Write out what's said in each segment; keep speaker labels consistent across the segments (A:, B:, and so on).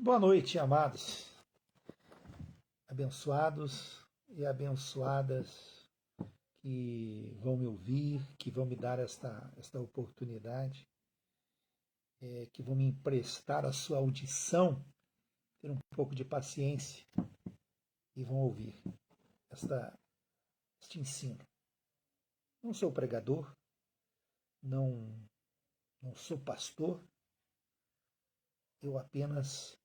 A: Boa noite, amados, abençoados e abençoadas que vão me ouvir, que vão me dar esta oportunidade, que vão me emprestar a sua audição, ter um pouco de paciência e vão ouvir este ensino. Não sou pregador, não, não sou pastor, eu apenas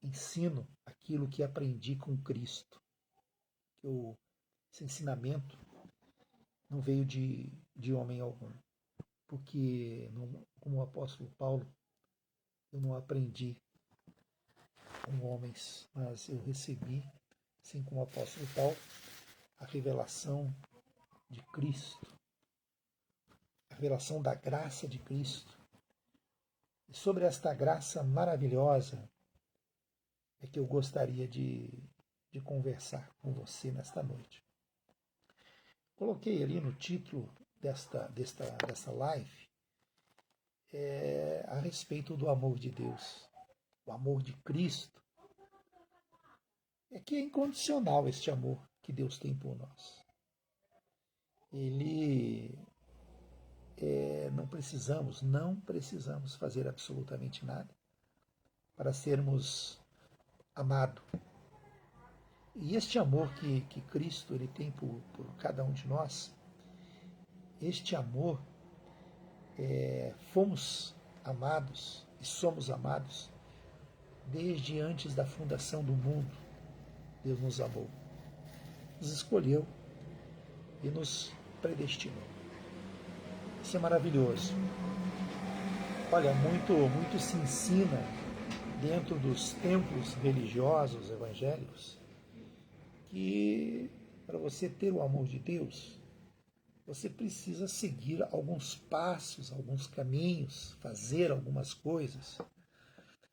A: ensino aquilo que aprendi com Cristo. Esse ensinamento não veio de homem algum, porque, como o apóstolo Paulo, eu não aprendi com homens, mas eu recebi, assim como o apóstolo Paulo, a revelação de Cristo, a revelação da graça de Cristo. E sobre esta graça maravilhosa é que eu gostaria de conversar com você nesta noite. Coloquei ali no título dessa live a respeito do amor de Deus, o amor de Cristo. É que é incondicional este amor que Deus tem por nós. Ele não precisamos fazer absolutamente nada para sermos amados. E este amor que Cristo ele tem por cada um de nós, este amor, fomos amados e somos amados desde antes da fundação do mundo. Deus nos amou, nos escolheu e nos predestinou. Isso é maravilhoso. Olha, muito se ensina dentro dos templos religiosos evangélicos que para você ter o amor de Deus, você precisa seguir alguns passos, alguns caminhos, fazer algumas coisas.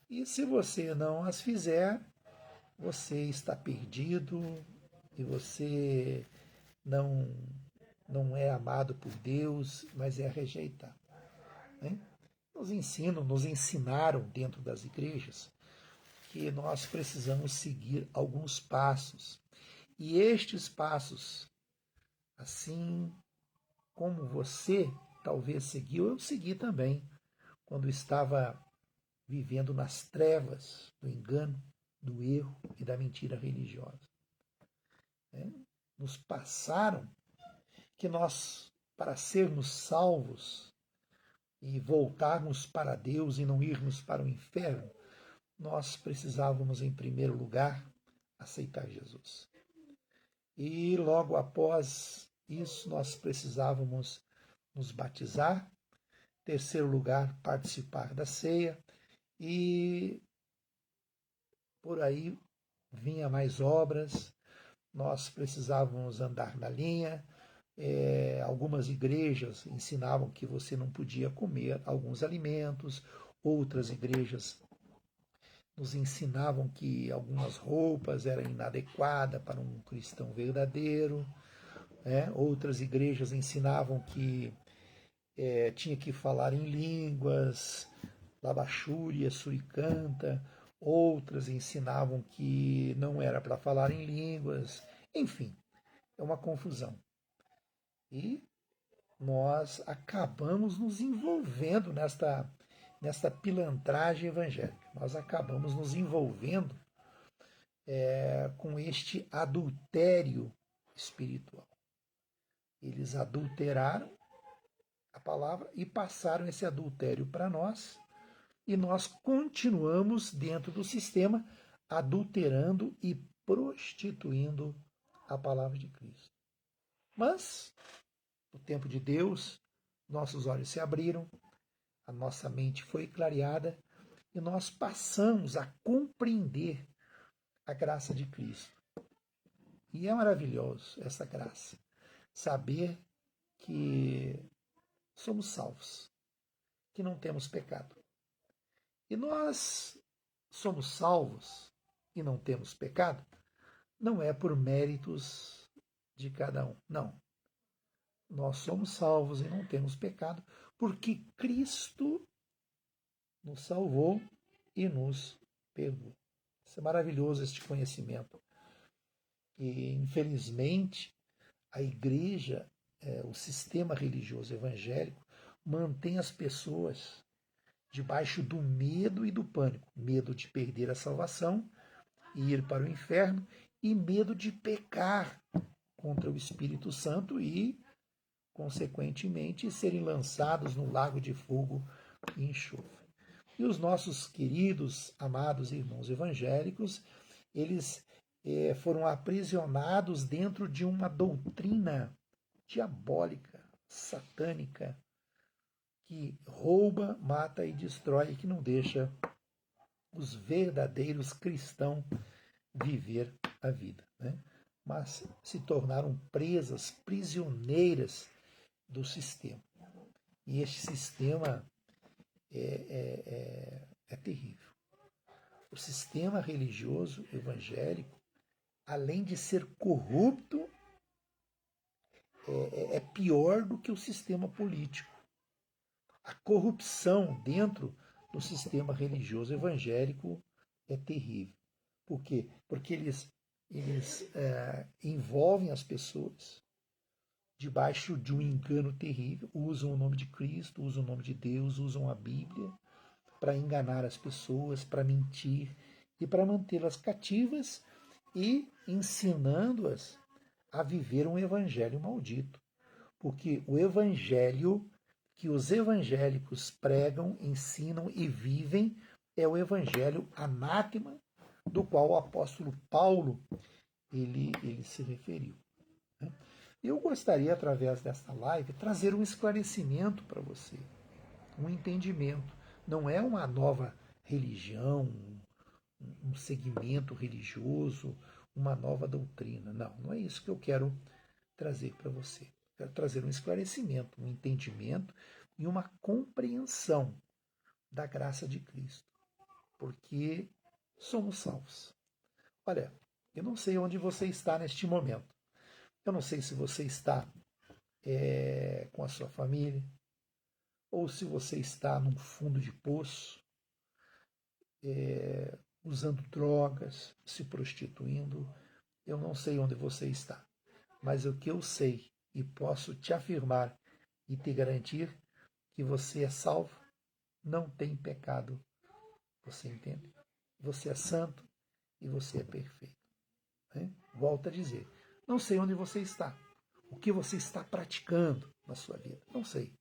A: E se você não as fizer, você está perdido e você não, não é amado por Deus, mas é rejeitado. Né? Nos ensinaram dentro das igrejas que nós precisamos seguir alguns passos. E estes passos, assim como você talvez seguiu, eu segui também, quando estava vivendo nas trevas do engano, do erro e da mentira religiosa. Nos passaram que nós, para sermos salvos e voltarmos para Deus e não irmos para o inferno, nós precisávamos, em primeiro lugar, aceitar Jesus. E logo após isso, nós precisávamos nos batizar. Terceiro lugar, participar da ceia. E por aí vinha mais obras. Nós precisávamos andar na linha. Algumas igrejas ensinavam que você não podia comer alguns alimentos. Outras igrejas nos ensinavam que algumas roupas eram inadequadas para um cristão verdadeiro. Outras igrejas ensinavam que tinha que falar em línguas, labachúria, suricanta. Outras ensinavam que não era para falar em línguas. Enfim, é uma confusão. E nós acabamos nos envolvendo nesta pilantragem evangélica. Nós acabamos nos envolvendo com este adultério espiritual. Eles adulteraram a palavra e passaram esse adultério para nós, e nós continuamos dentro do sistema adulterando e prostituindo a palavra de Cristo. Mas, no tempo de Deus, nossos olhos se abriram, a nossa mente foi clareada e nós passamos a compreender a graça de Cristo. E é maravilhoso essa graça, saber que somos salvos, que não temos pecado. E nós somos salvos e não temos pecado, não é por méritos de cada um, não. Nós somos salvos e não temos pecado porque Cristo nos salvou e nos perdoa. Isso é maravilhoso, este conhecimento. E, infelizmente, a igreja, o sistema religioso evangélico, mantém as pessoas debaixo do medo e do pânico. Medo de perder a salvação e ir para o inferno, e medo de pecar contra o Espírito Santo e, consequentemente, serem lançados no lago de fogo e enxofre. E os nossos queridos, amados irmãos evangélicos, eles foram aprisionados dentro de uma doutrina diabólica, satânica, que rouba, mata e destrói, que não deixa os verdadeiros cristãos viver a vida, né? Mas se tornaram presas, prisioneiras do sistema. E este sistema é terrível. O sistema religioso evangélico, além de ser corrupto, é pior do que o sistema político. A corrupção dentro do sistema religioso evangélico é terrível. Por quê? Porque eles envolvem as pessoas debaixo de um engano terrível, usam o nome de Cristo, usam o nome de Deus, usam a Bíblia para enganar as pessoas, para mentir e para mantê-las cativas e ensinando-as a viver um evangelho maldito. Porque o evangelho que os evangélicos pregam, ensinam e vivem é o evangelho anátema, do qual o apóstolo Paulo ele se referiu. Eu gostaria, através desta live, trazer um esclarecimento para você, um entendimento. Não é uma nova religião, um segmento religioso, uma nova doutrina. Não, não é isso que eu quero trazer para você. Quero trazer um esclarecimento, um entendimento e uma compreensão da graça de Cristo, porque somos salvos. Olha, eu não sei onde você está neste momento. Eu não sei se você está com a sua família, ou se você está num fundo de poço, usando drogas, se prostituindo. Eu não sei onde você está, mas o que eu sei e posso te afirmar e te garantir que você é salvo, não tem pecado. Você entende? Você é santo e você é perfeito. Né? Volto a dizer, não sei onde você está, o que você está praticando na sua vida, não sei.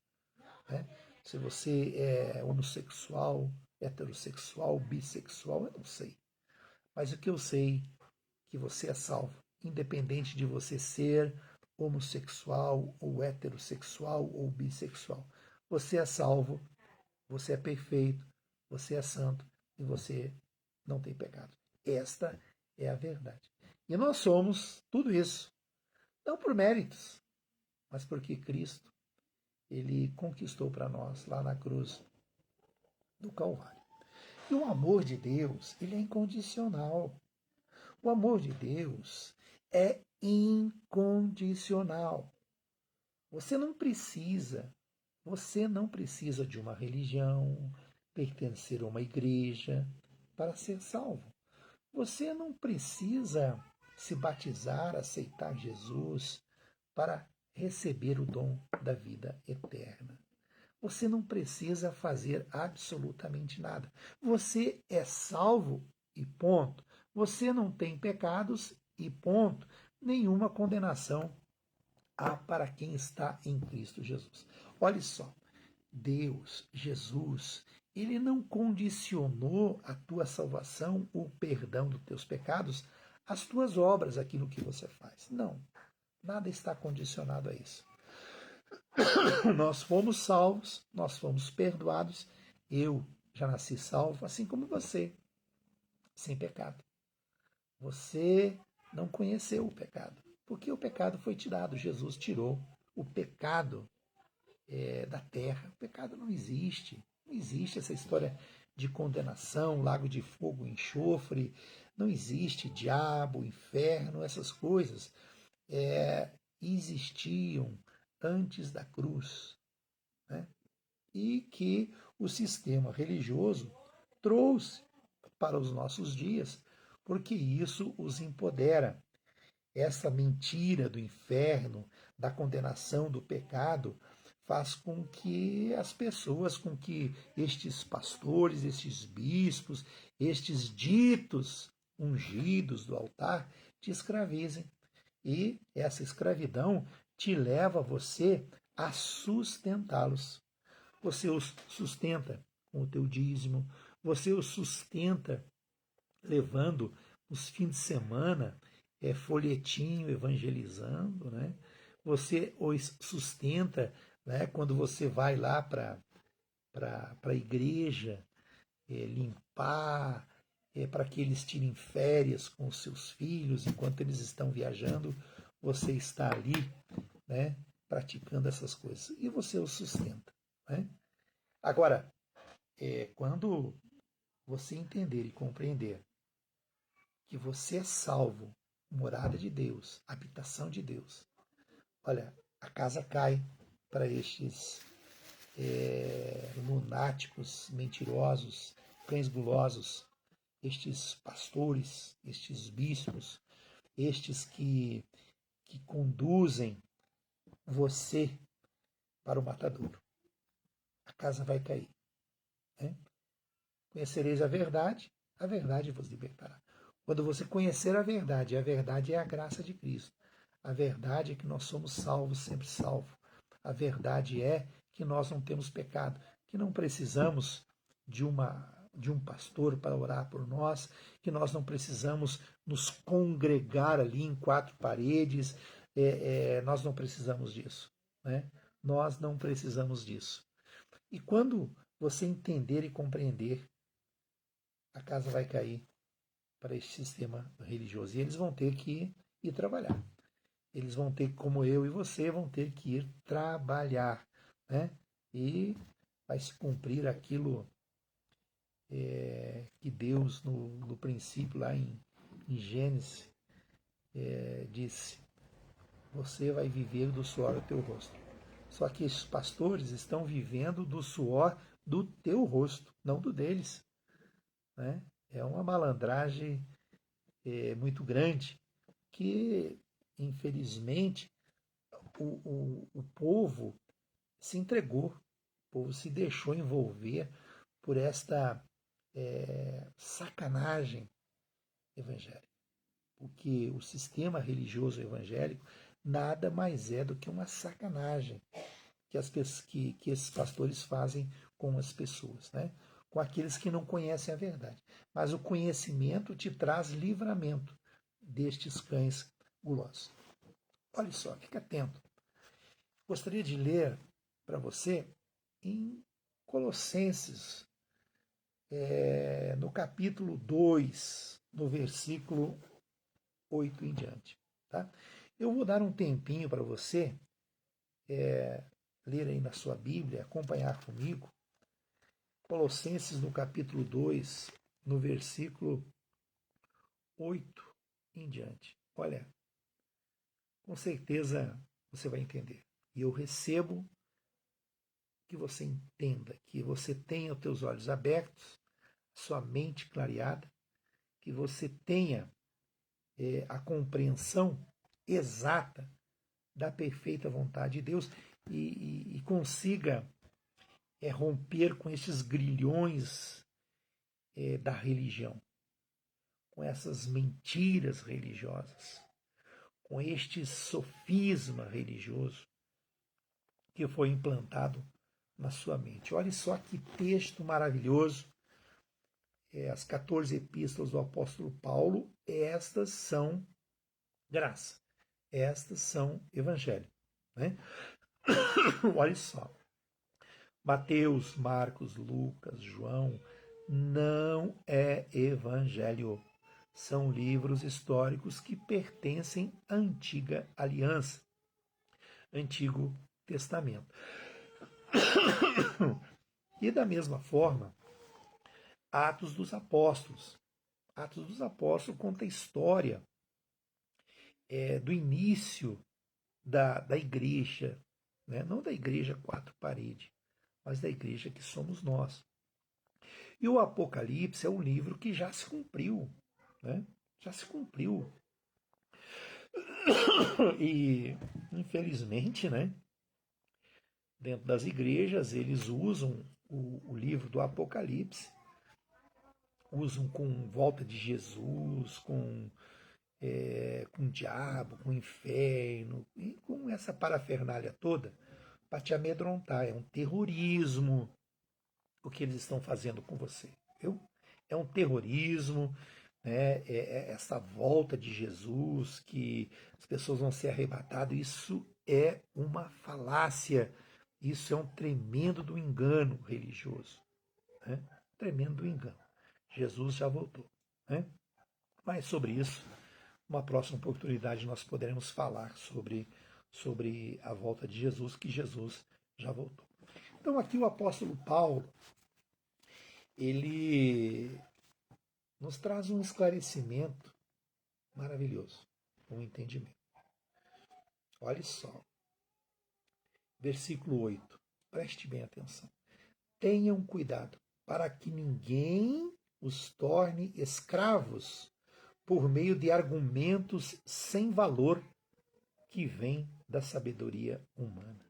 A: Né? Se você é homossexual, heterossexual, bissexual, eu não sei. Mas o que eu sei é que você é salvo, independente de você ser homossexual, ou heterossexual, ou bissexual. Você é salvo, você é perfeito, você é santo e você não tem pecado. Esta é a verdade. E nós somos tudo isso, não por méritos, mas porque Cristo, ele conquistou para nós lá na cruz do Calvário. E o amor de Deus, ele é incondicional. O amor de Deus é incondicional. Você não precisa de uma religião, pertencer a uma igreja para ser salvo. Você não precisa se batizar, aceitar Jesus para receber o dom da vida eterna. Você não precisa fazer absolutamente nada. Você é salvo e ponto. Você não tem pecados e ponto. Nenhuma condenação há para quem está em Cristo Jesus. Olha só, Deus, Jesus, ele não condicionou a tua salvação, o perdão dos teus pecados, às tuas obras, aquilo que você faz. Não, nada está condicionado a isso. Nós fomos salvos, nós fomos perdoados. Eu já nasci salvo, assim como você, sem pecado. Você não conheceu o pecado, porque o pecado foi tirado. Jesus tirou o pecado da terra. O pecado não existe. Não existe essa história de condenação, lago de fogo, enxofre. Não existe diabo, inferno, essas coisas existiam antes da cruz. Né? E que o sistema religioso trouxe para os nossos dias, porque isso os empodera. Essa mentira do inferno, da condenação, do pecado, faz com que as pessoas, com que estes pastores, estes bispos, estes ditos ungidos do altar, te escravizem. E essa escravidão te leva você a sustentá-los. Você os sustenta com o teu dízimo, você os sustenta levando os fins de semana folhetinho evangelizando, né? Você os sustenta, né? Quando você vai lá para a igreja limpar, para que eles tirem férias com os seus filhos enquanto eles estão viajando, você está ali, né? Praticando essas coisas e você os sustenta, né? Agora, quando você entender e compreender que você é salvo, morada de Deus, habitação de Deus, olha, a casa cai para estes lunáticos, mentirosos, cães gulosos, estes pastores, estes bispos, estes que conduzem você para o matadouro. A casa vai cair. Né? Conhecereis a verdade vos libertará. Quando você conhecer a verdade é a graça de Cristo. A verdade é que nós somos salvos, sempre salvos. A verdade é que nós não temos pecado, que não precisamos de um pastor para orar por nós, que nós não precisamos nos congregar ali em quatro paredes, nós não precisamos disso. Né? Nós não precisamos disso. E quando você entender e compreender, a casa vai cair para este sistema religioso. E eles vão ter que ir trabalhar. Eles vão ter, como eu e você, vão ter que ir trabalhar. Né? E vai se cumprir aquilo que Deus, no princípio, lá em Gênesis, disse: você vai viver do suor do teu rosto. Só que esses pastores estão vivendo do suor do teu rosto, não do deles. Né? É uma malandragem muito grande que, infelizmente, o povo se entregou, o povo se deixou envolver por esta sacanagem evangélica. Porque o sistema religioso evangélico nada mais é do que uma sacanagem que esses pastores fazem com as pessoas, né? Com aqueles que não conhecem a verdade. Mas o conhecimento te traz livramento destes cães gulosos. Olha só, fica atento. Gostaria de ler para você em Colossenses, no capítulo 2, no versículo 8 em diante. Tá? Eu vou dar um tempinho para você ler aí na sua Bíblia, acompanhar comigo. Colossenses, no capítulo 2, no versículo 8 em diante. Olha, com certeza você vai entender. E eu recebo que você entenda, que você tenha os teus olhos abertos, sua mente clareada, que você tenha a compreensão exata da perfeita vontade de Deus e consiga romper com esses grilhões da religião, com essas mentiras religiosas, com este sofisma religioso que foi implantado na sua mente. Olha só que texto maravilhoso. As 14 epístolas do apóstolo Paulo, estas são graça, estas são evangelho. Né? Olha só. Mateus, Marcos, Lucas, João, não é evangelho. São livros históricos que pertencem à antiga aliança, Antigo Testamento. E da mesma forma, Atos dos Apóstolos. Atos dos Apóstolos conta a história do início da igreja, né? Não da igreja quatro paredes, mas da igreja que somos nós. E o Apocalipse é um livro que já se cumpriu, né? Já se cumpriu. E, infelizmente, né, dentro das igrejas, eles usam o livro do Apocalipse, usam com volta de Jesus, com o diabo, com o inferno, e com essa parafernália toda, para te amedrontar. É um terrorismo o que eles estão fazendo com você. Viu? É um terrorismo, né? Essa volta de Jesus, que as pessoas vão ser arrebatadas, isso é uma falácia, isso é um tremendo do engano religioso. Né? Tremendo do engano. Jesus já voltou. Né? Mas sobre isso, uma próxima oportunidade nós poderemos falar sobre a volta de Jesus, que Jesus já voltou. Então aqui o apóstolo Paulo, ele nos traz um esclarecimento maravilhoso, um entendimento. Olhe só, versículo 8, preste bem atenção. Tenham cuidado para que ninguém os torne escravos por meio de argumentos sem valor que vêm da sabedoria humana.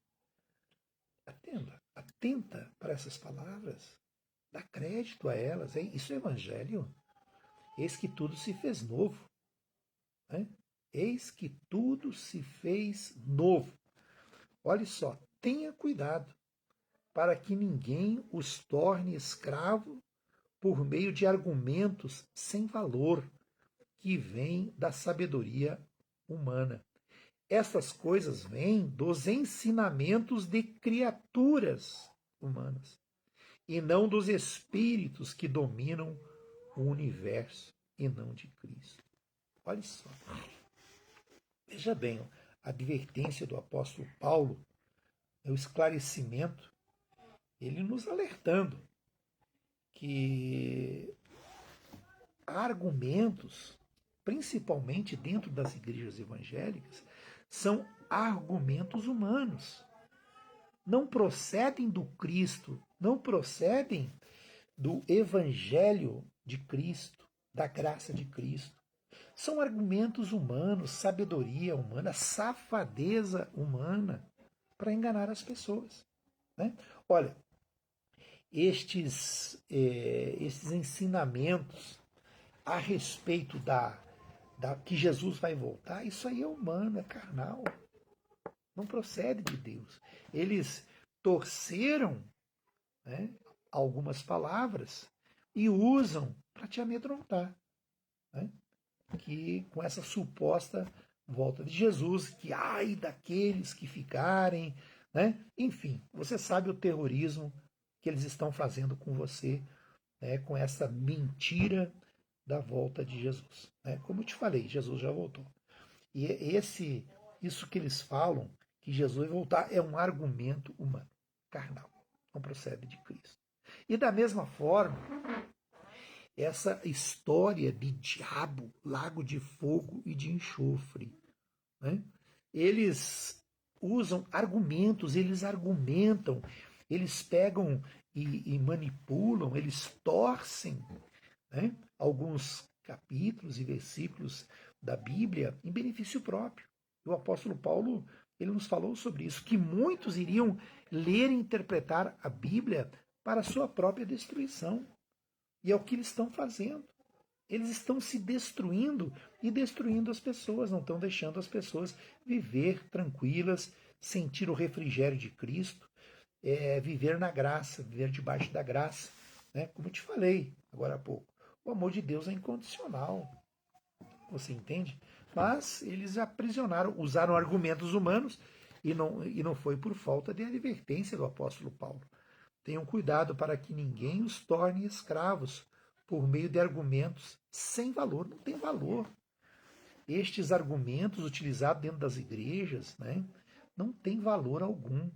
A: Atenta para essas palavras, dá crédito a elas. Isso é evangelho. Eis que tudo se fez novo. Né? Eis que tudo se fez novo. Olhe só, tenha cuidado para que ninguém os torne escravo por meio de argumentos sem valor que vêm da sabedoria humana. Essas coisas vêm dos ensinamentos de criaturas humanas e não dos espíritos que dominam o universo e não de Cristo. Olha só. Veja bem, a advertência do apóstolo Paulo, o esclarecimento, ele nos alertando que há argumentos, principalmente dentro das igrejas evangélicas, são argumentos humanos. Não procedem do Cristo, não procedem do Evangelho de Cristo, da graça de Cristo. São argumentos humanos, sabedoria humana, safadeza humana para enganar as pessoas. Né? Olha, estes ensinamentos a respeito da que Jesus vai voltar, isso aí é humano, é carnal. Não procede de Deus. Eles torceram, né, algumas palavras e usam para te amedrontar. Né? Que com essa suposta volta de Jesus, que ai daqueles que ficarem, né? Enfim, você sabe o terrorismo que eles estão fazendo com você, né? Com essa mentira da volta de Jesus. Né? Como eu te falei, Jesus já voltou. E isso que eles falam, que Jesus vai voltar, é um argumento humano, carnal, não procede de Cristo. E da mesma forma, essa história de diabo, lago de fogo e de enxofre. Né? Eles usam argumentos, eles argumentam, eles pegam e manipulam, eles torcem, né, alguns capítulos e versículos da Bíblia em benefício próprio. O apóstolo Paulo, ele nos falou sobre isso, que muitos iriam ler e interpretar a Bíblia para a sua própria destruição. E é o que eles estão fazendo. Eles estão se destruindo e destruindo as pessoas, não estão deixando as pessoas viver tranquilas, sentir o refrigério de Cristo, viver na graça, viver debaixo da graça. Né? Como eu te falei agora há pouco, o amor de Deus é incondicional. Você entende? Mas eles aprisionaram, usaram argumentos humanos e não foi por falta de advertência do apóstolo Paulo. Tenham cuidado para que ninguém os torne escravos por meio de argumentos sem valor. Não tem valor. Estes argumentos utilizados dentro das igrejas, né, não têm valor algum.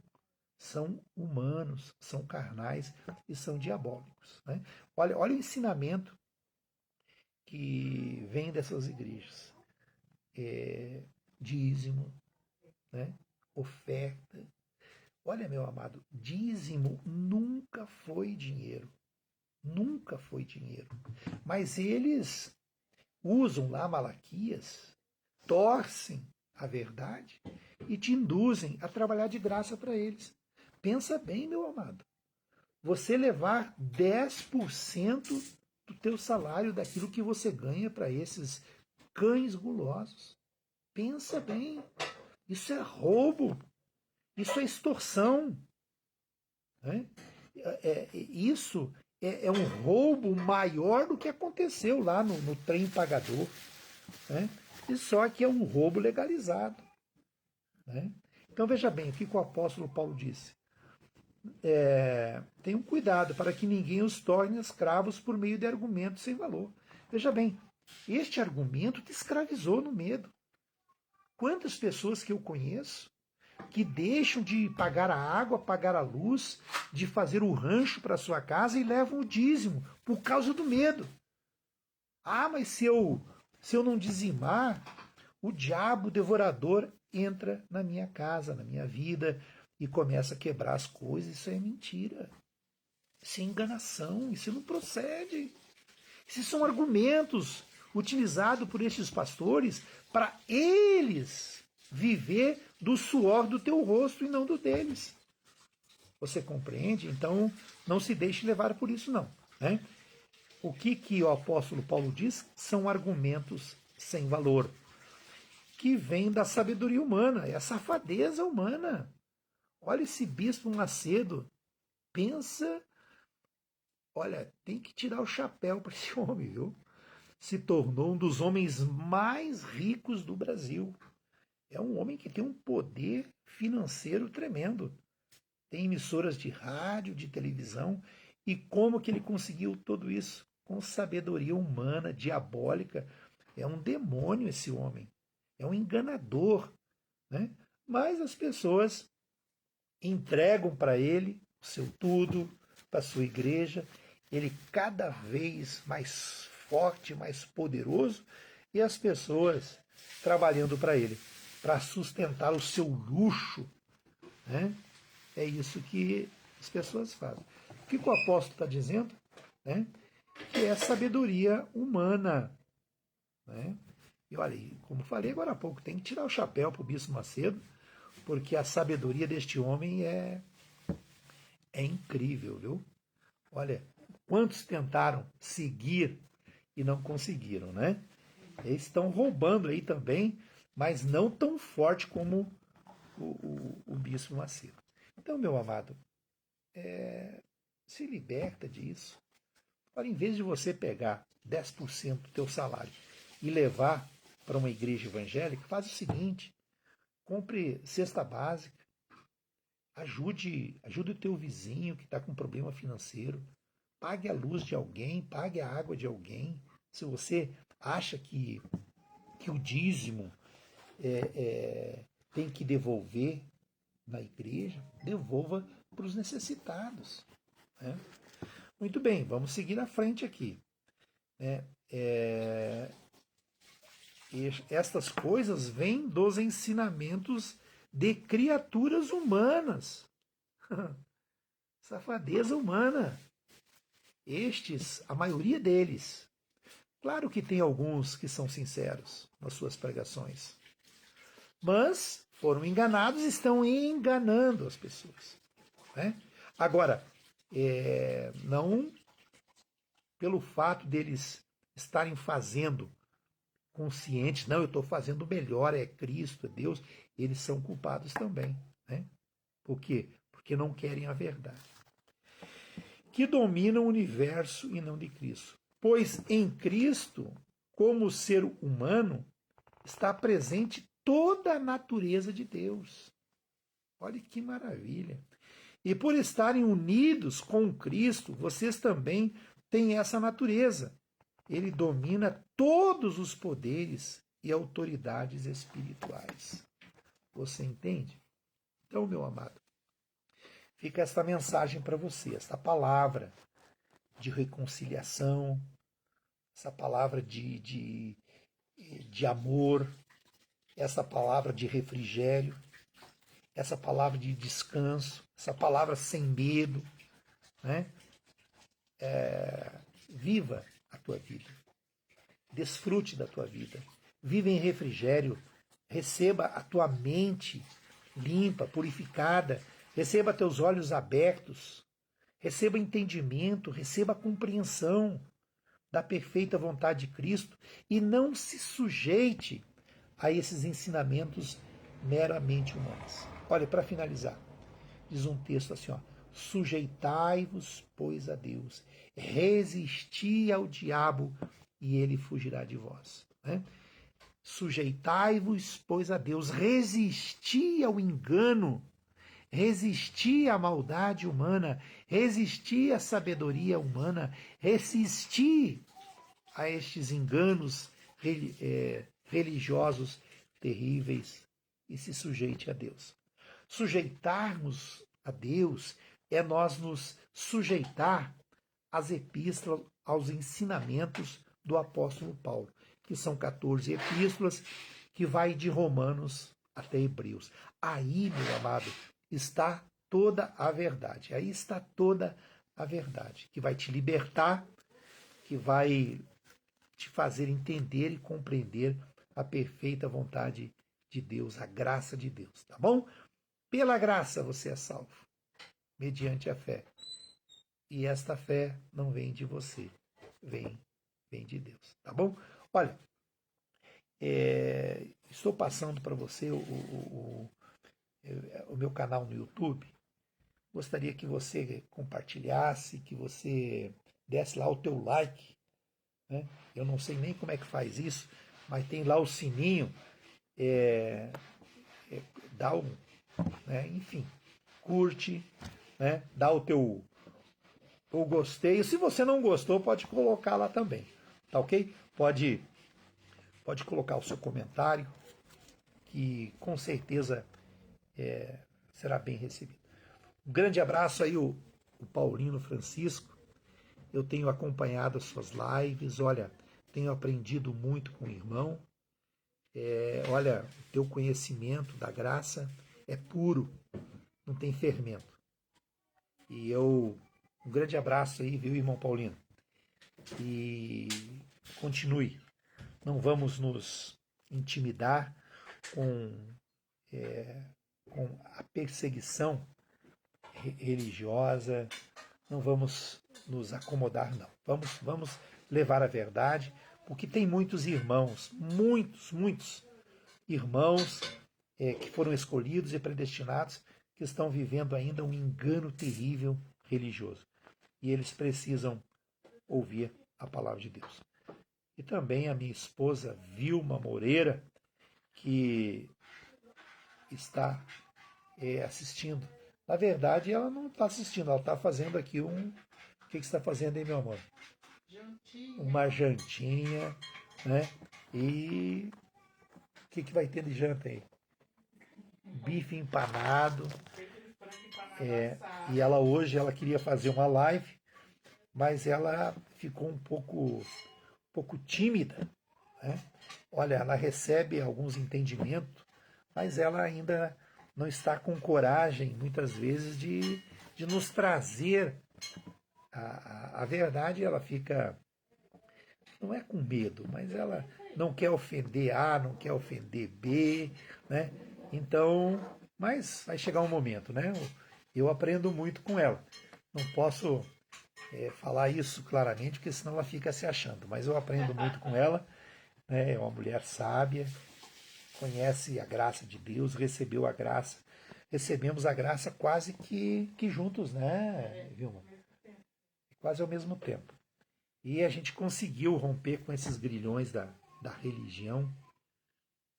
A: São humanos, são carnais e são diabólicos. Né? Olha o ensinamento que vem dessas igrejas. Dízimo, né, oferta. Olha, meu amado, dízimo nunca foi dinheiro. Nunca foi dinheiro. Mas eles usam lá Malaquias, torcem a verdade e te induzem a trabalhar de graça para eles. Pensa bem, meu amado. Você levar 10% do teu salário, daquilo que você ganha, para esses cães gulosos. Pensa bem. Isso é roubo. Isso é extorsão. Né? Isso é um roubo maior do que aconteceu lá no trem pagador. Né? E só que é um roubo legalizado. Né? Então veja bem, o que o apóstolo Paulo disse. Tenham cuidado para que ninguém os torne escravos por meio de argumentos sem valor. Veja bem, este argumento te escravizou no medo. Quantas pessoas que eu conheço que deixam de pagar a água, pagar a luz, de fazer o rancho para sua casa e levam o dízimo por causa do medo. Ah, mas se eu não dizimar, o diabo devorador entra na minha casa, na minha vida e começa a quebrar as coisas. Isso é mentira. Isso é enganação, isso não procede. Esses são argumentos utilizados por estes pastores para eles viver do suor do teu rosto e não do deles. Você compreende? Então, não se deixe levar por isso, não. Né? O que o apóstolo Paulo diz são argumentos sem valor, que vêm da sabedoria humana, é a safadeza humana. Olha esse bispo Macedo, pensa, olha, tem que tirar o chapéu para esse homem, viu? Se tornou um dos homens mais ricos do Brasil. É um homem que tem um poder financeiro tremendo. Tem emissoras de rádio, de televisão. E como que ele conseguiu tudo isso? Com sabedoria humana, diabólica. É um demônio esse homem. É um enganador. Né? Mas as pessoas entregam para ele o seu tudo, para a sua igreja. Ele cada vez mais forte, mais poderoso. E as pessoas trabalhando para ele, para sustentar o seu luxo. Né? É isso que as pessoas fazem. O que o apóstolo está dizendo? Né? Que é sabedoria humana. Né? E olha, como falei agora há pouco, tem que tirar o chapéu para o Bispo Macedo, porque a sabedoria deste homem é incrível, viu? Olha, quantos tentaram seguir e não conseguiram, né? Eles estão roubando aí também, mas não tão forte como o Bispo Macedo. Então, meu amado, se liberta disso. Olha, em vez de você pegar 10% do teu salário e levar para uma igreja evangélica, faz o seguinte, compre cesta básica, ajude o teu vizinho que está com problema financeiro, pague a luz de alguém, pague a água de alguém. Se você acha que o dízimo tem que devolver na igreja, devolva para os necessitados. Né? Muito bem, vamos seguir à frente aqui. Estas coisas vêm dos ensinamentos de criaturas humanas. Safadeza humana. Estes, a maioria deles. Claro que tem alguns que são sinceros nas suas pregações. Mas foram enganados e estão enganando as pessoas. Né? Agora, não pelo fato deles estarem fazendo conscientes, não, eu estou fazendo melhor, é Cristo, é Deus, eles são culpados também. Né? Por quê? Porque não querem a verdade. Que dominam o universo e não de Cristo. Pois em Cristo, como ser humano, está presente toda a natureza de Deus. Olha que maravilha. E por estarem unidos com Cristo, vocês também têm essa natureza. Ele domina todos os poderes e autoridades espirituais. Você entende? Então, meu amado, fica esta mensagem para você, esta palavra de reconciliação, essa palavra de amor, essa palavra de refrigério, essa palavra de descanso, essa palavra sem medo, né? viva a tua vida, desfrute da tua vida, viva em refrigério, receba a tua mente limpa, purificada, receba teus olhos abertos, receba entendimento, receba compreensão da perfeita vontade de Cristo e não se sujeite a esses ensinamentos meramente humanos. Olha, para finalizar, diz um texto assim, ó: sujeitai-vos, pois, a Deus, resisti ao diabo e ele fugirá de vós. Né? Sujeitai-vos, pois, a Deus, resisti ao engano, resisti à maldade humana, resisti à sabedoria humana, resisti a estes enganos religiosos terríveis e se sujeite a Deus. Sujeitarmos a Deus é nós nos sujeitar às epístolas, aos ensinamentos do apóstolo Paulo, que são 14 epístolas, que vai de Romanos até Hebreus. Aí, meu amado, está toda a verdade. Aí está toda a verdade, que vai te libertar, que vai te fazer entender e compreender a perfeita vontade de Deus, a graça de Deus, tá bom? Pela graça você é salvo, mediante a fé. E esta fé não vem de você, vem de Deus, tá bom? Olha, estou passando para você o meu canal no YouTube. Gostaria que você compartilhasse, que você desse lá o teu like, né? Eu não sei nem como é que faz isso, mas tem lá o sininho, dá um, né? Enfim, curte, né? Dá o teu o gostei. Se você não gostou, pode colocar lá também, tá ok? Pode colocar o seu comentário, que com certeza será bem recebido. Um grande abraço aí, o Paulino Francisco. Eu tenho acompanhado as suas lives, olha, tenho aprendido muito com o irmão. Olha, o teu conhecimento da graça é puro, não tem fermento. E um grande abraço aí, viu, irmão Paulino? E continue. Não vamos nos intimidar com a perseguição religiosa, não vamos nos acomodar, não. Vamos levar a verdade, porque tem muitos irmãos, muitos irmãos que foram escolhidos e predestinados, que estão vivendo ainda um engano terrível religioso. E eles precisam ouvir a palavra de Deus. E também a minha esposa Vilma Moreira, que está assistindo. Na verdade, ela não está assistindo, ela está fazendo aqui um... O que você está fazendo aí, meu amor?
B: Jantinha.
A: Uma jantinha, né? E o que vai ter de janta aí? Bife empanado. E ela hoje ela queria fazer uma live, mas ela ficou um pouco tímida, né? Olha, ela recebe alguns entendimentos, mas ela ainda não está com coragem, muitas vezes, de nos trazer a verdade. Ela fica, não é com medo, mas ela não quer ofender A, não quer ofender B, né? Então, mas vai chegar um momento, né? Eu aprendo muito com ela. Não posso falar isso claramente, porque senão ela fica se achando, mas eu aprendo muito com ela, né? É uma mulher sábia, conhece a graça de Deus, recebeu a graça, recebemos a graça quase que juntos, né, Vilma? Quase ao mesmo tempo. E a gente conseguiu romper com esses grilhões da religião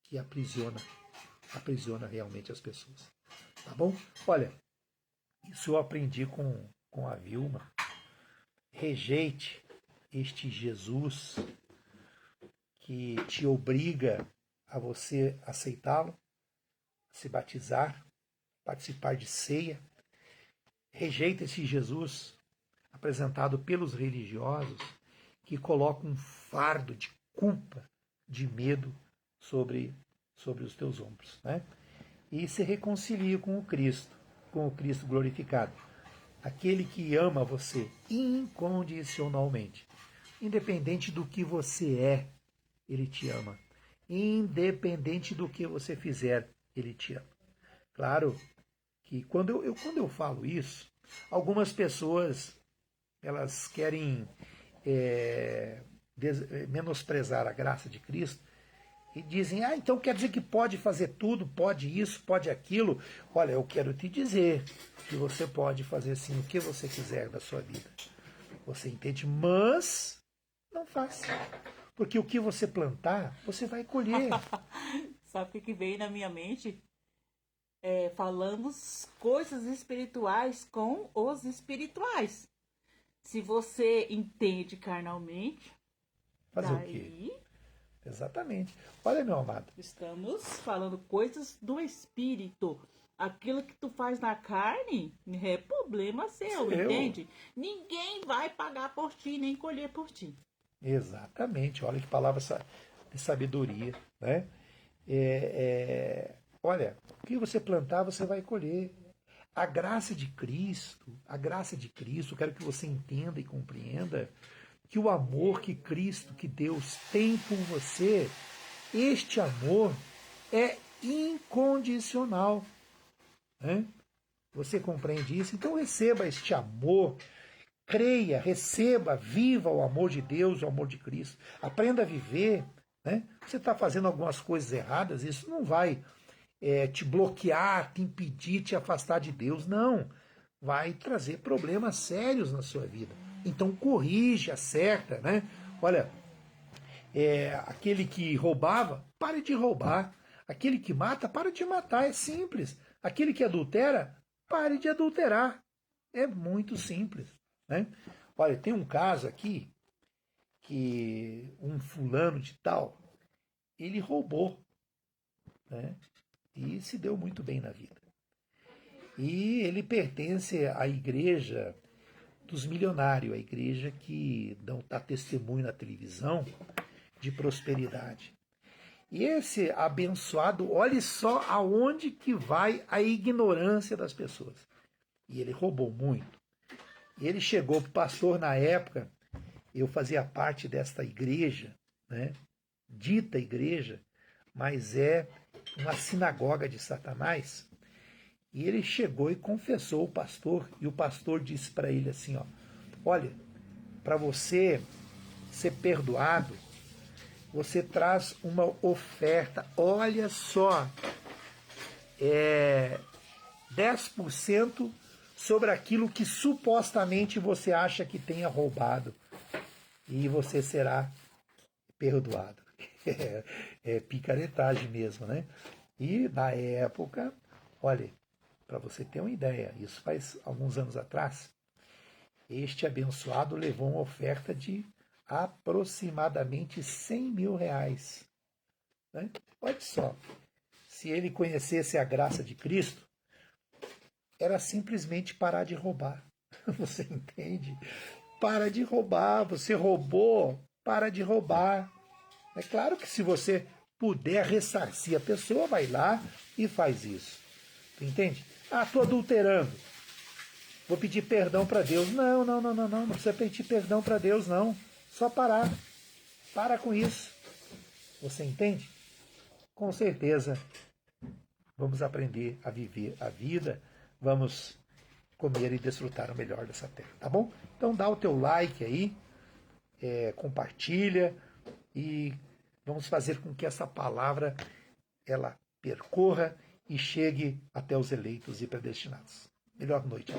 A: que aprisiona realmente as pessoas. Tá bom? Olha, isso eu aprendi com a Vilma. Rejeite este Jesus que te obriga a você aceitá-lo, se batizar, participar de ceia. Rejeita esse Jesus apresentado pelos religiosos que coloca um fardo de culpa, de medo sobre os teus ombros, né? E se reconcilie com o Cristo glorificado. aquele que ama você incondicionalmente. Independente do que você é, ele te ama. Independente do que você fizer, ele te ama. Claro que quando eu falo isso, algumas pessoas elas querem menosprezar a graça de Cristo e dizem, então quer dizer que pode fazer tudo, pode isso, pode aquilo. Olha, eu quero te dizer que você pode fazer sim o que você quiser da sua vida. Você entende? Mas não faça. Porque o que você plantar, você vai colher.
B: Sabe o que veio na minha mente? Falamos coisas espirituais com os espirituais. Se você entende carnalmente,
A: Fazer o quê?
B: daí
A: Exatamente. Olha, meu amado.
B: estamos falando coisas do espírito. Aquilo que tu faz na carne é problema seu, entende? Ninguém vai pagar por ti, nem colher por ti.
A: Exatamente. Olha que palavra de sabedoria, né? Olha, o que você plantar, você vai colher. A graça de Cristo, quero que você entenda e compreenda que o amor que Cristo, que Deus tem por você, este amor é incondicional. Né? Você compreende isso? Então receba este amor, creia, receba, viva o amor de Deus, o amor de Cristo. Aprenda a viver. Né? Você está fazendo algumas coisas erradas, isso não vai te bloquear, te impedir, te afastar de Deus. Não. Vai trazer problemas sérios na sua vida. Então corrige, acerta, né? Olha, aquele que roubava, pare de roubar. Aquele que mata, pare de matar. É simples. Aquele que adultera, pare de adulterar. É muito simples. Né? Olha, tem um caso aqui que um fulano de tal, ele roubou. Né? E se deu muito bem na vida. E ele pertence à igreja dos milionários, a igreja que dá testemunho na televisão de prosperidade. E esse abençoado, olhe só aonde que vai a ignorância das pessoas. E ele roubou muito. E ele chegou para o pastor na época, eu fazia parte desta igreja, né? Dita igreja, mas é uma sinagoga de Satanás. E ele chegou e confessou o pastor, e o pastor disse para ele assim, olha, para você ser perdoado, você traz uma oferta, olha só, 10% sobre aquilo que supostamente você acha que tenha roubado, e você será perdoado. É picaretagem mesmo, né? E na época, olha, para você ter uma ideia, isso faz alguns anos atrás, este abençoado levou uma oferta de aproximadamente 100 mil reais. Né? Olha só, se ele conhecesse a graça de Cristo, era simplesmente parar de roubar. Você entende? Para de roubar, você roubou, para de roubar. É claro que se você puder ressarcir a pessoa, vai lá e faz isso. Tu entende? Estou adulterando. Vou pedir perdão para Deus. Não, não, não, não, não. Não precisa pedir perdão para Deus, não. Só parar. Para com isso. Você entende? Com certeza vamos aprender a viver a vida. Vamos comer e desfrutar o melhor dessa terra, tá bom? Então dá o teu like aí, compartilha e vamos fazer com que essa palavra ela percorra e chegue até os eleitos e predestinados. Melhor noite.